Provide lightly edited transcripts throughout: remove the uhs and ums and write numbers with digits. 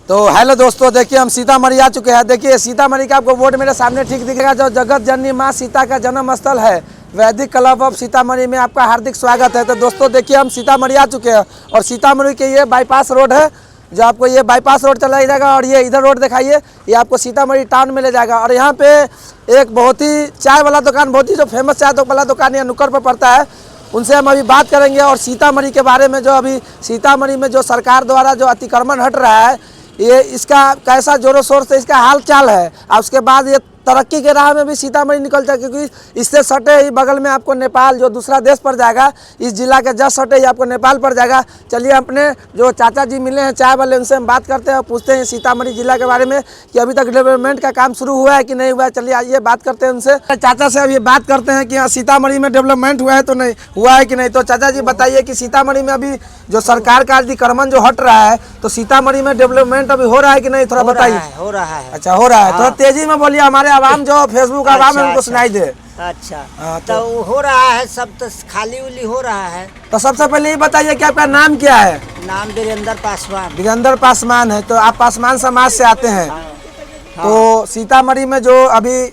तो हेलो दोस्तों, देखिए हम सीतामढ़ी आ चुके हैं। देखिए सीतामढ़ी का आपको बोर्ड मेरे सामने ठीक दिखेगा, जो जगत जननी माँ सीता का जन्म स्थल है। वैदिक क्लब ऑफ सीतामढ़ी में आपका हार्दिक स्वागत है। तो दोस्तों देखिए हम सीतामढ़ी आ चुके हैं और सीतामढ़ी के ये बाईपास रोड है, जो आपको ये बाईपास रोड चला जाएगा और ये इधर रोड दिखाइए, ये आपको सीतामढ़ी टाउन में ले जाएगा। और यहाँ पे एक बहुत ही चाय वाला दुकान, बहुत ही जो फेमस चाय वाला दुकान यहाँ नुक्कड़ पर पड़ता है, उनसे हम अभी बात करेंगे। और सीतामढ़ी के बारे में, जो अभी सीतामढ़ी में जो सरकार द्वारा जो अतिक्रमण हट रहा है, ये इसका कैसा जोरों शोर से इसका हाल चाल है, और उसके बाद ये तरक्की के राह में भी सीतामढ़ी निकलता है, क्योंकि इससे सटे ही बगल में आपको नेपाल, जो दूसरा देश पड़ जाएगा, इस जिला के जस्ट सटे ही आपको नेपाल पड़ जाएगा। चलिए अपने जो चाचा जी मिले हैं चाय वाले, उनसे हम बात करते हैं और पूछते हैं सीतामढ़ी जिला के बारे में कि अभी तक डेवलपमेंट का काम शुरू हुआ है कि नहीं हुआ है। चलिए आइए बात करते हैं उनसे। चाचा से अभी बात करते हैं कि यहाँ सीतामढ़ी में डेवलपमेंट हुआ है तो नहीं हुआ है कि नहीं। तो चाचा जी बताइए कि सीतामढ़ी में अभी जो सरकार का अतिक्रमण जो हट रहा है, तो सीतामढ़ी में डेवलपमेंट अभी हो रहा है कि नहीं, थोड़ा बताइए। हो रहा है। अच्छा, हो रहा है। थोड़ा तेजी में बोलिए, हमारे आवाम जो फेसबुक आवाम है उनको सुनाई दे। अच्छा, तो हो रहा है, सब तो खाली उली हो रहा है। तो सबसे पहले ये बताइए कि आपका नाम क्या है। नाम वीरेंद्र पासवान। वीरेंद्र पासवान है। तो आप पासवान समाज से आते हैं। तो सीतामढ़ी में जो अभी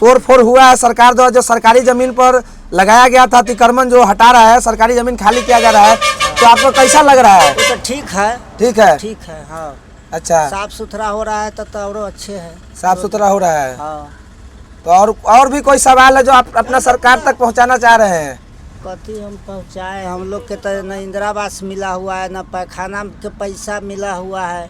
तोड़ फोड़ हुआ है, सरकार द्वारा जो सरकारी जमीन पर लगाया गया था अतिक्रमण जो हटा रहा है, सरकारी जमीन खाली किया जा रहा है, तो आपको कैसा लग रहा है। तो ठीक है। ठीक है, ठीक है। हाँ, अच्छा, साफ सुथरा हो रहा है तो और अच्छे है। साफ सुथरा हो रहा है। हाँ। तो और भी कोई सवाल है जो आप अपना सरकार तक पहुंचाना चाह रहे हैं। कथी हम पहुँचाए, हम लोग के तो न इंदिरा आवास मिला हुआ है, न पैखाना के पैसा मिला हुआ है,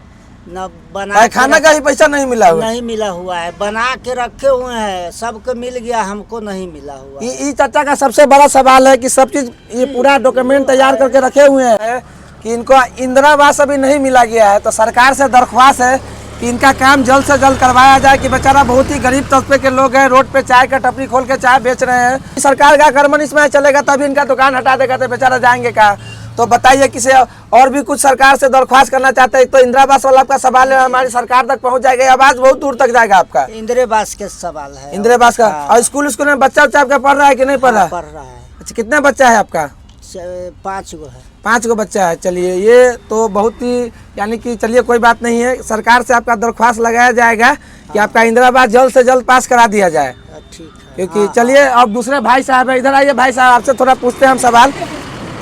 न बना पैखाना का ही पैसा नहीं मिला हुआ। नहीं मिला हुआ है, बना के रखे हुए हैं, सबको मिल गया, हमको नहीं मिला हुआ। ये चाचा का सबसे बड़ा सवाल है कि सब चीज ये पूरा डॉक्यूमेंट तैयार करके रखे हुए हैं कि इनको इंदिरा आवास अभी नहीं मिला गया है। तो सरकार से दरख्वास्त है कि इनका काम जल्द से जल्द करवाया जाए, कि बेचारा बहुत ही गरीब तबके के लोग हैं, रोड पे चाय का टपरी खोल के चाय बेच रहे हैं। सरकार का आक्रमण इसमें चलेगा तभी इनका दुकान हटा देगा, तो बेचारा जाएंगे कहाँ। तो बताइए किसे और भी कुछ सरकार से दरख्वास्त करना चाहते हैं। तो इंदिरा आवास वाला आपका सवाल है, हमारी सरकार तक पहुंच जाएगा, आवाज बहुत दूर तक जाएगा आपका। इंदिरा आवास के सवाल है। इंदिरा आवास का। और स्कूल में बच्चा आपका पढ़ रहा है कि नहीं पढ़ रहा है? पढ़ रहा है। अच्छा, कितना बच्चा है आपका? 5 गो है। 5 गो बच्चा है। चलिए, ये तो बहुत ही यानी कि चलिए कोई बात नहीं है, सरकार से आपका दरख्वास्त लगाया जाएगा कि आपका इंदिरा आवास जल्द से जल्द पास करा दिया जाए। ठीक है। क्योंकि चलिए अब दूसरे भाई साहब है, इधर आइए भाई साहब, आपसे थोड़ा पूछते हैं हम सवाल।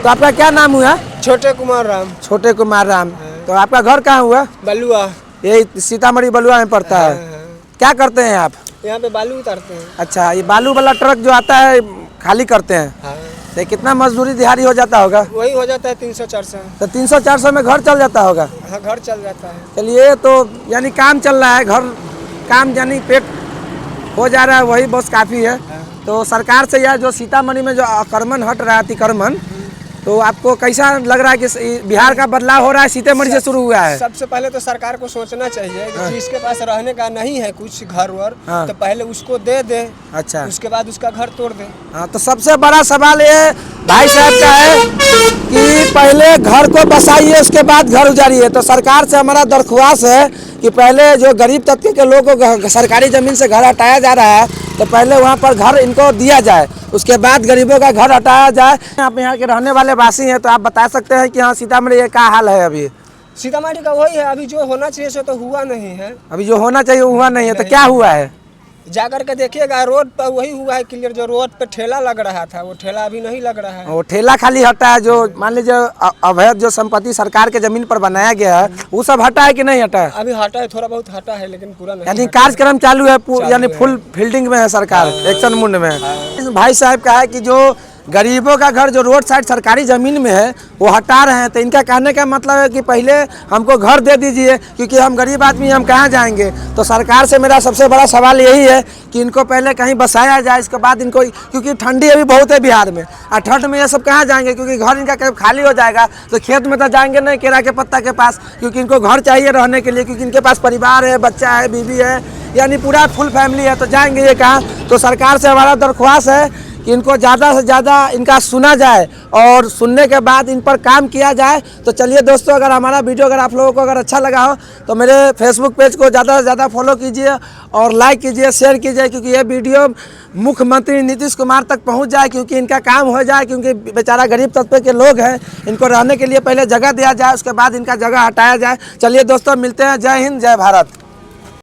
तो आपका क्या नाम हुआ? छोटे कुमार राम। छोटे कुमार राम। तो आपका घर कहाँ हुआ? बलुआ। यही सीतामढ़ी बलुआ में पड़ता है। क्या करते हैं आप? यहाँ पे बालू उतारते हैं। अच्छा, ये बालू वाला ट्रक जो आता है खाली करते हैं। तो कितना मजदूरी दिहाड़ी हो जाता होगा? वही हो जाता है 300-400। तो 300-400 में घर चल जाता होगा? हाँ, घर चल जाता है। चलिए, तो यानी काम चल रहा है, घर काम यानी पेट हो जा रहा है, वही बस काफ़ी है। तो सरकार से यह जो सीतामढ़ी में जो आक्रमण हट रहा है अतिक्रमण, तो आपको कैसा लग रहा है कि बिहार का बदलाव हो रहा है, सीतामढ़ी से शुरू हुआ है? सबसे पहले तो सरकार को सोचना चाहिए कि जिसके पास रहने का नहीं है कुछ घर वर, तो पहले उसको दे दे। अच्छा, उसके बाद उसका घर तोड़ दे। हाँ, तो सबसे बड़ा सवाल ये भाई साहब का है कि पहले घर को बसाइए, उसके बाद घर उजाड़िए। तो सरकार से हमारा दरख्वास्त है कि पहले जो गरीब तबके के लोगों को सरकारी जमीन से घर हटाया जा रहा है, तो पहले वहाँ पर घर इनको दिया जाए, उसके बाद गरीबों का घर हटाया जाए। आप यहाँ के रहने वाले वासी हैं, तो आप बता सकते हैं कि हाँ सीतामढ़ी का हाल है अभी? सीतामढ़ी का वही है, अभी जो होना चाहिए सो तो हुआ नहीं है। अभी जो होना चाहिए हुआ नहीं है। तो क्या हुआ है? जाकर के देखिएगा, रोड पर वही हुआ है क्लियर। जो रोड पे ठेला लग रहा था, वो ठेला अभी नहीं लग रहा है। वो ठेला खाली हटा है। जो मान लीजिए अवैध जो संपत्ति सरकार के जमीन पर बनाया गया है, वो सब हटा है कि नहीं हटा है? अभी हटा है, थोड़ा बहुत हटा है, लेकिन पूरा नहीं। यानी कार्यक्रम चालू है, यानी फुल फील्डिंग में है सरकार, एक्शन मूड में। इस भाई साहब का है कि जो गरीबों का घर जो रोड साइड सरकारी ज़मीन में है वो हटा रहे हैं। तो इनका कहने का मतलब है कि पहले हमको घर दे दीजिए, क्योंकि हम गरीब आदमी, हम कहाँ जाएंगे। तो सरकार से मेरा सबसे बड़ा सवाल यही है कि इनको पहले कहीं बसाया जाए, इसके बाद इनको, क्योंकि ठंडी अभी बहुत है बिहार में, और ठंड में ये सब कहाँ जाएंगे, क्योंकि घर इनका कहीं खाली हो जाएगा तो खेत में तो जाएंगे नहीं केरा के पत्ता के पास, क्योंकि इनको घर चाहिए रहने के लिए, क्योंकि इनके पास परिवार है, बच्चा है, बीवी है, यानी पूरा फुल फैमिली है, तो जाएंगे ये कहाँ। तो सरकार से हमारा दरख्वास्त है कि इनको ज़्यादा से ज़्यादा इनका सुना जाए और सुनने के बाद इन पर काम किया जाए। तो चलिए दोस्तों, अगर हमारा वीडियो अगर आप लोगों को अगर अच्छा लगा हो तो मेरे फेसबुक पेज को ज़्यादा से ज़्यादा फॉलो कीजिए और लाइक कीजिए, शेयर कीजिए, क्योंकि ये वीडियो मुख्यमंत्री नीतीश कुमार तक पहुंच जाए, क्योंकि इनका काम हो जाए, क्योंकि बेचारा गरीब तबके के लोग हैं, इनको रहने के लिए पहले जगह दिया जाए, उसके बाद इनका जगह हटाया जाए। चलिए दोस्तों, मिलते हैं। जय हिंद, जय भारत।